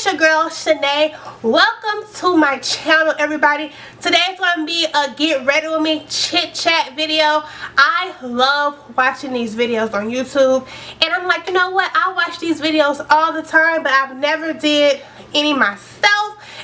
it's your girl Chènae. Welcome to my channel, everybody. Today's gonna be a get ready with me chit chat video. I love watching these videos on YouTube, and I'm like, you know what, I watch these videos all the time, but I've never did any myself.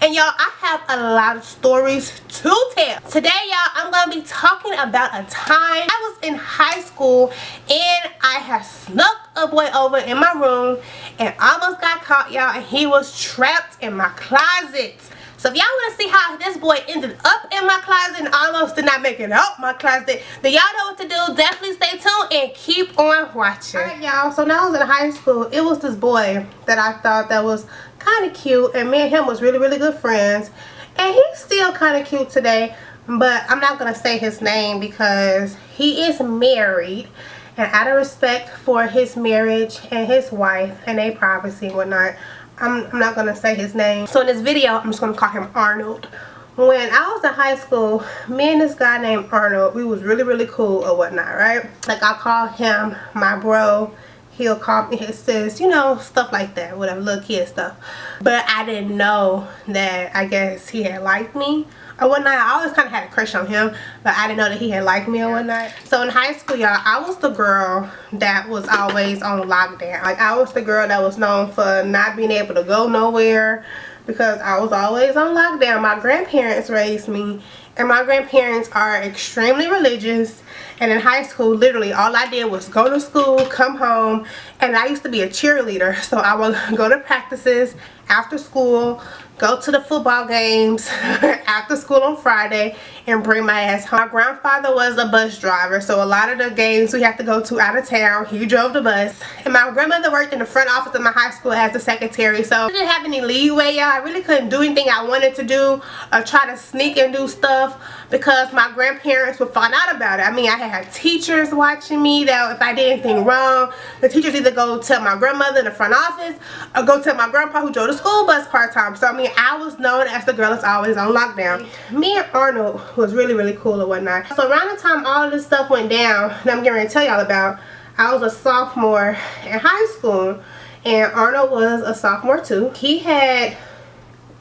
And y'all, I have a lot of stories to tell. Today, y'all, I'm gonna be talking about a time I was in high school and I had snuck a boy over in my room and almost got caught, y'all, and he was trapped in my closet. So if y'all want to see how this boy ended up in my closet and almost did not make it out my closet, then y'all know what to do. Definitely stay tuned and keep on watching. Alright, y'all, so when I was in high school, it was this boy that I thought that was kind of cute, and me and him was really good friends, and he's still kind of cute today, but I'm not going to say his name because he is married, and out of respect for his marriage and his wife and their privacy and whatnot, I'm not going to say his name. So in this video, I'm just going to call him Arnold. When I was in high school, me and this guy named Arnold, we was really cool or whatnot, right? Like, I call him my bro. He'll call me his sis, you know, stuff like that, whatever, little kid stuff. But I didn't know that, I guess, he had liked me or whatnot. I always kind of had a crush on him, but I didn't know that he had liked me or whatnot. So in high school, y'all, I was the girl that was always on lockdown. Like, I was the girl that was known for not being able to go nowhere because I was always on lockdown. My grandparents raised me, and my grandparents are extremely religious. And in high school, literally all I did was go to school, come home, and I used to be a cheerleader. So I would go to practices after school, go to the football games after school on Friday, and bring my ass home. My grandfather was a bus driver, so a lot of the games we had to go to out of town, he drove the bus. And my grandmother worked in the front office of my high school as a secretary, so I didn't have any leeway, y'all. I really couldn't do anything I wanted to do or try to sneak and do stuff because my grandparents would find out about it. I mean, I had teachers watching me that if I did anything wrong, the teachers either go tell my grandmother in the front office or go tell my grandpa who drove the school bus part-time. So I mean, I was known as the girl that's always on lockdown. Me and Arnold was really cool or whatnot. So around the time all of this stuff went down that I'm getting ready to tell y'all about, I was a sophomore in high school, and Arnold was a sophomore too. He had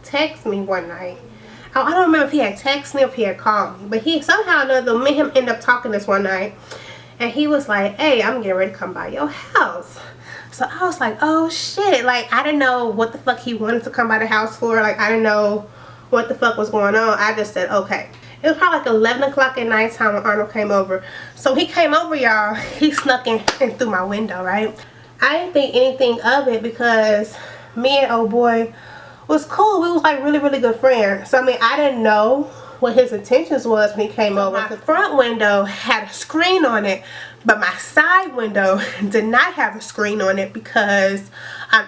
texted me one night. I don't remember if he had texted me or if he had called me, but he somehow or another, me and him ended up talking this one night, and he was like, hey, I'm getting ready to come by your house. So I was like, oh shit, like, I didn't know what the fuck he wanted to come by the house for. Like, I didn't know what the fuck was going on. I just said, okay. It was probably like 11 o'clock at night time when Arnold came over. So he came over, y'all. He snuck in through my window, right? I didn't think anything of it because me and old boy was cool. We was like really good friends. So I mean, I didn't know what his intentions was when he came over. My front window had a screen on it, but my side window did not have a screen on it because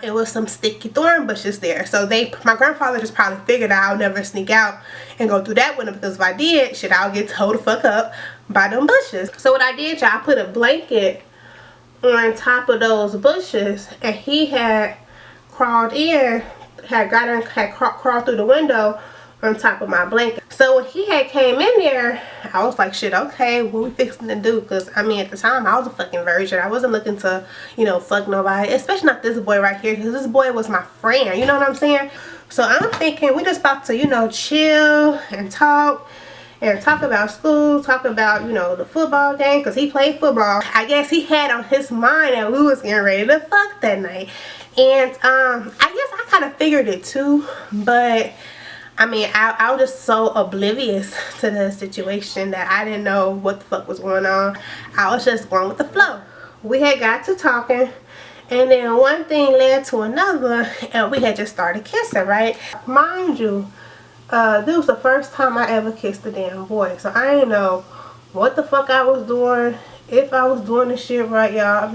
it was some sticky thorn bushes there. So my grandfather just probably figured I'll never sneak out and go through that window, because if I did, shit, I'll get towed the fuck up by them bushes. So what I did, y'all, I put a blanket on top of those bushes, and he had crawled in, had crawled through the window on top of my blanket. So when he had came in there, I was like, shit, okay, what we fixing to do? Because I mean, at the time I was a fucking virgin. I wasn't looking to, you know, fuck nobody, especially not this boy right here, because this boy was my friend, you know what I'm saying? So I'm thinking we just about to, you know, chill and talk about school, talk about, you know, the football game, because he played football. I guess he had on his mind that we was getting ready to fuck that night. And I guess I kind of figured it too, but I mean, I was just so oblivious to the situation that I didn't know what the fuck was going on. I was just going with the flow. We had got to talking, and then one thing led to another, and we had just started kissing, right? Mind you, this was the first time I ever kissed a damn boy, so I didn't know what the fuck I was doing, if I was doing this shit right, y'all.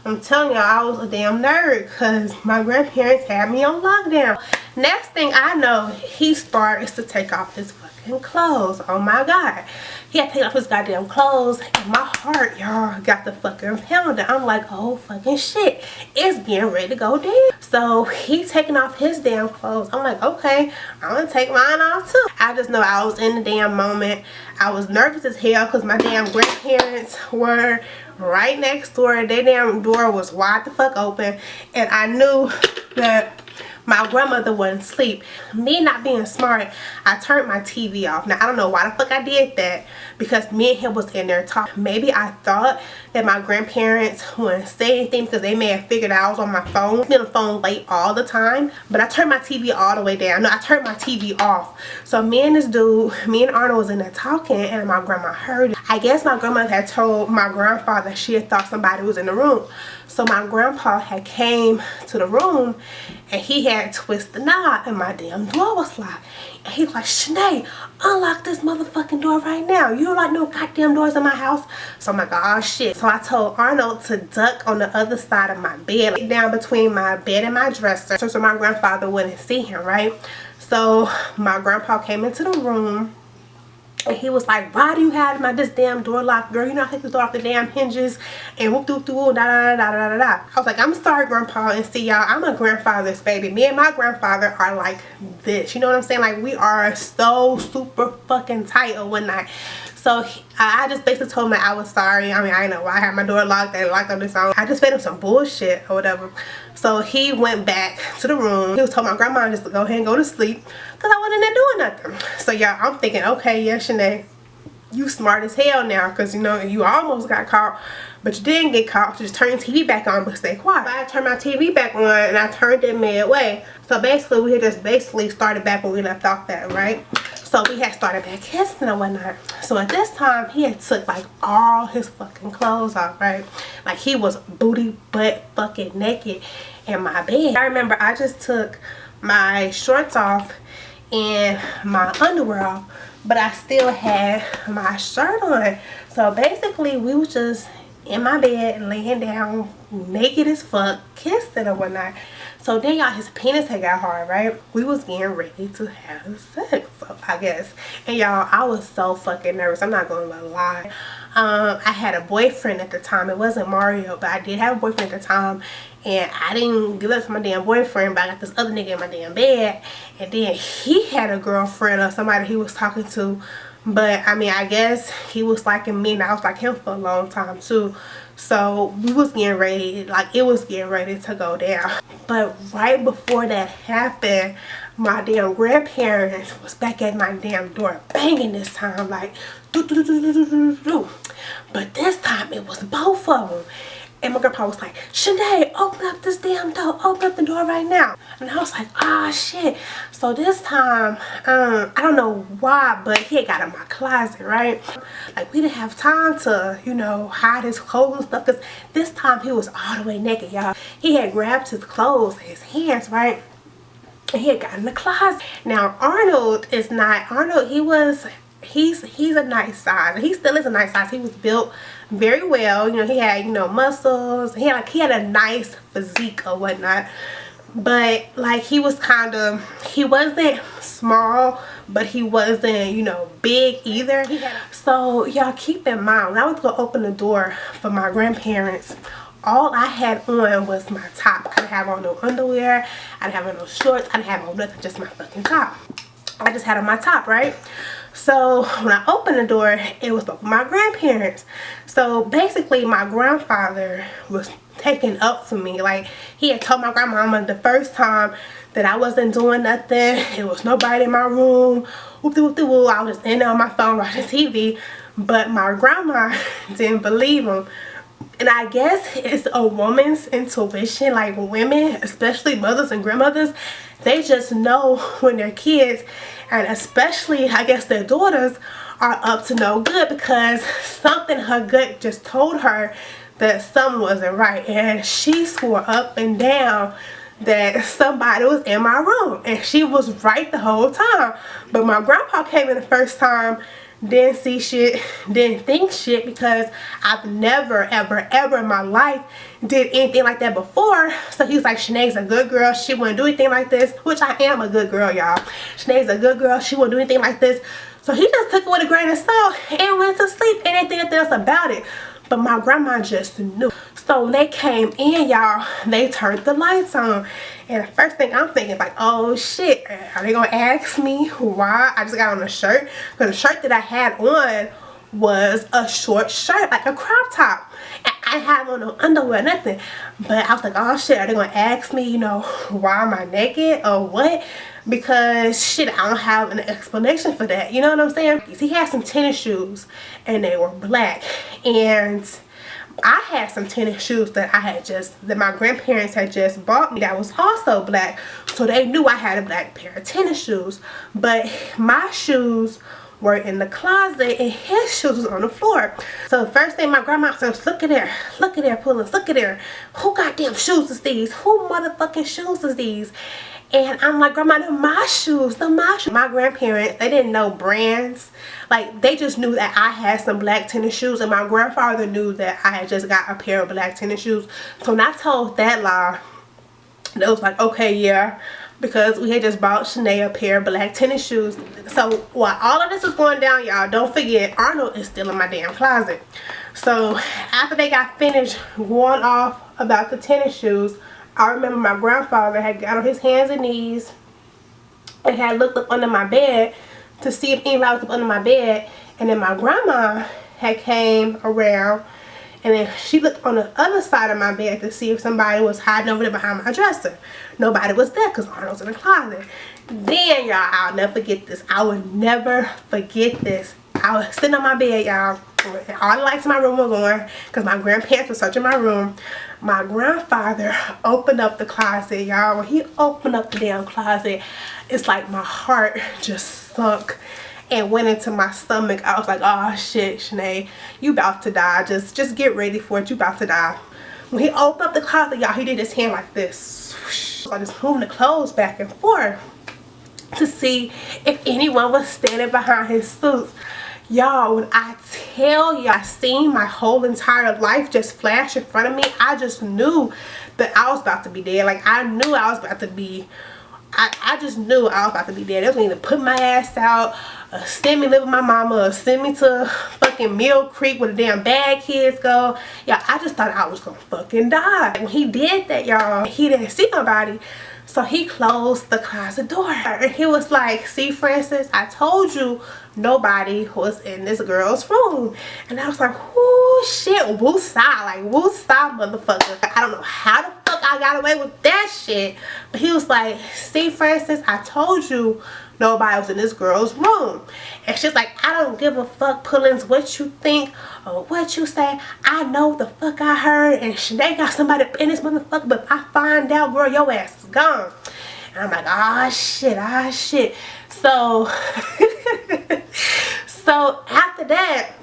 I'm telling y'all, I was a damn nerd because my grandparents had me on lockdown. Next thing I know, he starts to take off his fucking clothes. Oh my God. He had to take off his goddamn clothes, and my heart, y'all, got the fucking pounding. I'm like, oh fucking shit, it's getting ready to go down. So he taking off his damn clothes. I'm like, okay, I'm gonna take mine off too. I just know I was in the damn moment. I was nervous as hell because my damn grandparents were right next door. Their damn door was wide the fuck open, and I knew that my grandmother wasn't asleep. Me not being smart, I turned my TV off. Now I don't know why the fuck I did that, because me and him was in there talking. Maybe I thought that my grandparents wouldn't say anything because they may have figured I was on my phone. I'm on the phone late all the time, but I turned my TV all the way down. No, I turned my TV off. So me and this dude, me and Arnold was in there talking, and my grandma heard it. I guess my grandma had told my grandfather she had thought somebody was in the room. So my grandpa had came to the room and he had twisted the knob and my damn door was locked. And he was like, Chènae, unlock this motherfucking door right now. You don't like no goddamn doors in my house. So I'm like, oh shit. So I told Arnold to duck on the other side of my bed, like down between my bed and my dresser, so my grandfather wouldn't see him, right? So my grandpa came into the room and he was like, why do you have this damn door locked, girl? You know I take the door off the damn hinges and whoop doo doo da da da da da da. I was like, I'm sorry, Grandpa. And see, y'all, I'm a grandfather's baby. Me and my grandfather are like this. You know what I'm saying? Like, we are so super fucking tight or whatnot. So I just basically told him that I was sorry. I mean, I didn't know why I had my door locked. They locked on this own. I just fed him some bullshit or whatever. So he went back to the room. He was told my grandma just to go ahead and go to sleep because I wasn't in there doing nothing. So y'all, I'm thinking, okay, yeah, Chènae, you smart as hell now, because you know you almost got caught, but you didn't get caught. So just turn your TV back on, but stay quiet. I turned my TV back on and I turned it midway. So basically, we had just basically started back when we left off that, right? So we had started back kissing and whatnot. So at this time, he had took like all his fucking clothes off, right? Like he was booty butt fucking naked in my bed. I remember I just took my shorts off and my underwear off, but I still had my shirt on. So basically, we was just in my bed, laying down, naked as fuck, kissing or whatnot. So then y'all, his penis had got hard, right? We was getting ready to have sex, so I guess. And y'all, I was so fucking nervous. I'm not gonna lie. I had a boyfriend at the time. It wasn't Mario, but I did have a boyfriend at the time. And I didn't give up to my damn boyfriend, but I got this other nigga in my damn bed. And then he had a girlfriend or somebody he was talking to. But I mean, I guess he was liking me and I was like him for a long time too. So we was getting ready, like it was getting ready to go down. But right before that happened, my damn grandparents was back at my damn door banging this time, like do do do do do do do. But this time it was both of them. And my grandpa was like, Chènae, open up this damn door. Open up the door right now. And I was like, ah, shit. So this time, I don't know why, but he had got in my closet, right? Like, we didn't have time to, you know, hide his clothes and stuff. Because this time, he was all the way naked, y'all. He had grabbed his clothes, his hands, right? And he had got in the closet. Now, Arnold is not, Arnold, he's a nice size. He still is a nice size. He was built very well. You know, he had, you know, muscles. He had a nice physique or whatnot. But like he was he wasn't small, but he wasn't, you know, big either. So y'all keep in mind, when I was gonna open the door for my grandparents, all I had on was my top. I didn't have on no underwear. I didn't have on no shorts. I didn't have on nothing, just my fucking top. I just had on my top, right? So when I opened the door, it was both my grandparents. So basically, my grandfather was taking up for me. Like, he had told my grandmama the first time that I wasn't doing nothing. It was nobody in my room. Whoop whoop whoop. I was just in there on my phone watching TV. But my grandma didn't believe him. And I guess it's a woman's intuition. Like, women, especially mothers and grandmothers, they just know when their kids, and especially I guess their daughters, are up to no good, because something her gut just told her that something wasn't right, and she swore up and down that somebody was in my room, and she was right the whole time. But my grandpa came in the first time, didn't see shit, didn't think shit, because I've never ever ever in my life did anything like that before. So he was like, Chènae's a good girl, she wouldn't do anything like this, which I am a good girl, y'all. Chènae's a good girl, she wouldn't do anything like this. So he just took it with a grain of salt and went to sleep and didn't think nothing else about it. But my grandma just knew. So when they came in, y'all, they turned the lights on. And the first thing I'm thinking, like, oh shit, are they gonna ask me why I just got on a shirt? Because the shirt that I had on was a short shirt, like a crop top. And I have on no underwear, nothing. But I was like, oh shit, are they gonna ask me, you know, why am I naked or what? Because shit, I don't have an explanation for that. You know what I'm saying? He had some tennis shoes and they were black. And I had some tennis shoes that my grandparents had just bought me that was also black. So they knew I had a black pair of tennis shoes. But my shoes were in the closet and his shoes was on the floor. So the first thing my grandma says, look at there, Pullins, look at there. Who goddamn shoes is these? Who motherfucking shoes is these? And I'm like, grandma, they're my shoes, they're my shoes. My grandparents, they didn't know brands. Like, they just knew that I had some black tennis shoes, and my grandfather knew that I had just got a pair of black tennis shoes. So when I told that lie, they was like, okay, yeah, because we had just bought Chènae a pair of black tennis shoes. So while all of this is going down, y'all, don't forget Arnold is still in my damn closet. So after they got finished going off about the tennis shoes, I remember my grandfather had got on his hands and knees and had looked up under my bed to see if anybody was up under my bed. And then my grandma had came around and then she looked on the other side of my bed to see if somebody was hiding over there behind my dresser. Nobody was there because Arnold's in the closet. Then, y'all, I'll never forget this. I will never forget this. I was sitting on my bed, y'all. All the lights in my room were on because my grandparents were searching my room. My grandfather opened up the closet, y'all. When he opened up the damn closet, it's like my heart just sunk and went into my stomach. I was like, oh shit, Chènae, you about to die. Just get ready for it. You about to die. When he opened up the closet, y'all, he did his hand like this. I just moving the clothes back and forth to see if anyone was standing behind his suits. Y'all, when I tell you, I seen my whole entire life just flash in front of me. I just knew that I was about to be dead. Like, I knew I was about to be, I just knew I was about to be dead. They was going to put my ass out, send me live with my mama, or send me to fucking Mill Creek where the damn bad kids go. Y'all, I just thought I was going to fucking die. When he did that, y'all, he didn't see nobody. So he closed the closet door. And he was like, see, Francis, I told you nobody was in this girl's room. And I was like, oh shit, woosah, like woosah, motherfucker. I don't know how the fuck I got away with that shit. But he was like, see, Francis, I told you nobody was in this girl's room. And she's like, I don't give a fuck, Pullins, what you think or what you say. I know the fuck I heard, and Chènae got somebody in this motherfucker, but if I find out, girl, your ass is gone. And I'm like, ah shit, ah shit. So so after that,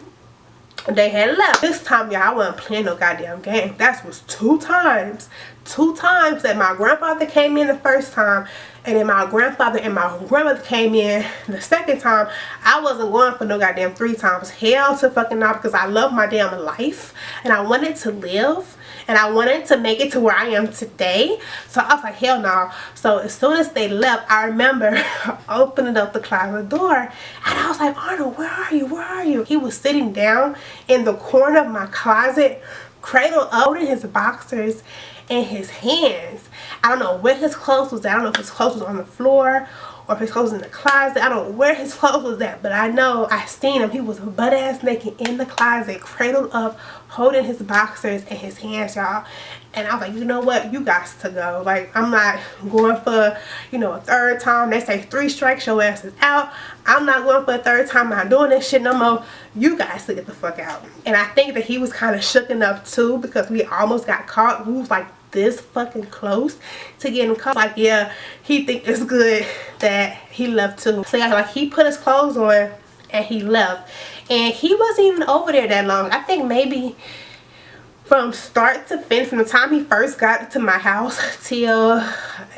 they had left. This time, y'all, I wasn't playing no goddamn game. That was two times that my grandfather came in the first time, and then my grandfather and my grandmother came in the second time. I wasn't going for no goddamn 3 times. Hell to fucking no, because I love my damn life and I wanted to live and I wanted to make it to where I am today. So I was like, hell no. So as soon as they left, I remember opening up the closet door and I was like, Arnold, where are you? Where are you? He was sitting down in the corner of my closet, cradled up in his boxers in his hands. I don't know where his clothes was at. I don't know if his clothes was on the floor or if his clothes was in the closet. I don't know where his clothes was at, but I know I seen him. He was butt ass naked in the closet, cradled up, holding his boxers in his hands, y'all. And I was like, you know what? You got to go. Like, I'm not going for, you know, a third time. They say 3 strikes, your ass is out. I'm not going for a third time. I'm not doing this shit no more. You guys to get the fuck out. And I think that he was kind of shooken up too, because we almost got caught. We was like this fucking close to getting caught. Like, yeah, he think it's good that he left too. So yeah, like, he put his clothes on and he left. And he wasn't even over there that long. I think maybe from start to finish, from the time he first got to my house till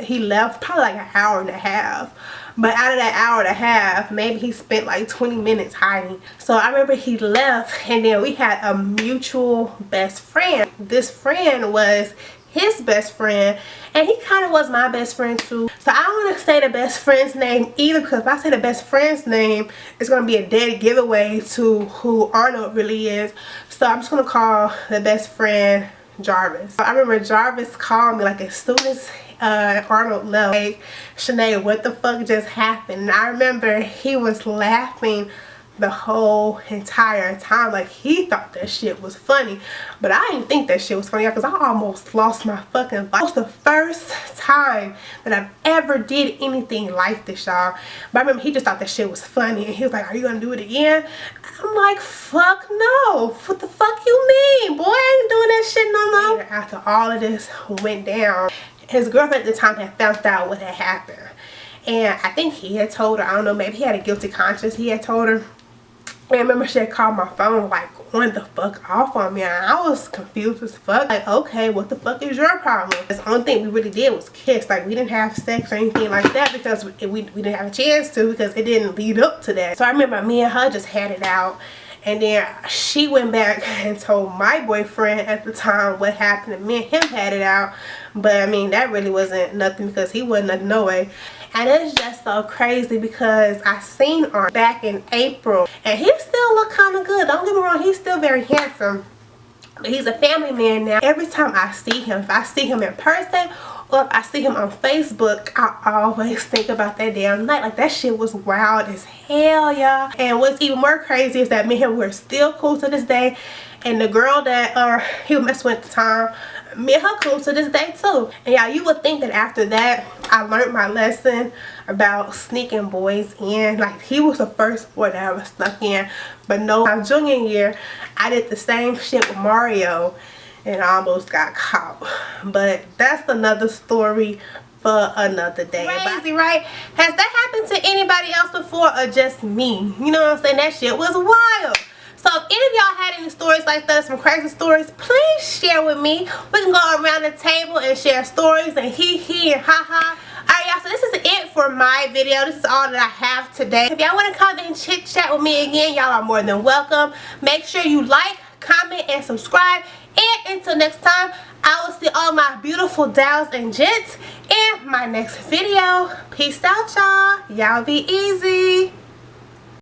he left, probably like an hour and a half. But out of that hour and a half, maybe he spent like 20 minutes hiding. So I remember he left, and then we had a mutual best friend. This friend was his best friend, and he kind of was my best friend too. So I don't want to say the best friend's name either, because if I say the best friend's name, it's going to be a dead giveaway to who Arnold really is. So I'm just going to call the best friend Jarvis. I remember Jarvis called me like as soon as Arnold left. Hey, Chènae, what the fuck just happened? And I remember he was laughing the whole entire time. Like, he thought that shit was funny, but I didn't think that shit was funny, because I almost lost my fucking life. It was the first time that I've ever did anything like this, y'all. But I remember he just thought that shit was funny, and he was like, are you gonna do it again? I'm like, fuck no. What the fuck you mean, boy? I ain't doing that shit no more. After all of this went down, his girlfriend at the time had found out what had happened, and I think he had told her. I don't know, maybe he had a guilty conscience. He had told her. And I remember she had called my phone, like, going the fuck off on me, and I was confused as fuck. Like, okay, what the fuck is your problem? The only thing we really did was kiss. Like, we didn't have sex or anything like that, because we didn't have a chance to, because it didn't lead up to that. So I remember me and her just had it out, and then she went back and told my boyfriend at the time what happened, and me and him had it out. But I mean, that really wasn't nothing, because he wasn't nothing no way. And it's just so crazy, because I seen her back in April, and he still look kind of good. Don't get me wrong, he's still very handsome, but he's a family man now. Every time I see him, if I see him in person or if I see him on Facebook, I always think about that damn night. Like, that shit was wild as hell, y'all. And what's even more crazy is that me and him were still cool to this day, and the girl that he was messing with at the time, me and her cool to this day too. And y'all, you would think that after that I learned my lesson about sneaking boys in. Like, he was the first boy that I was snuck in. But no, my junior year I did the same shit with Mario and I almost got caught. But that's another story for another day. Crazy, right? Has that happened to anybody else before, or just me? You know what I'm saying? That shit was wild. So if any of y'all had any stories like that, some crazy stories, please share with me. We can go around the table and share stories and hee and ha. Alright, y'all, so this is it for my video. This is all that I have today. If y'all want to come and chit chat with me again, y'all are more than welcome. Make sure you like, comment, and subscribe. And until next time, I will see all my beautiful dolls and gents in my next video. Peace out, y'all. Y'all be easy.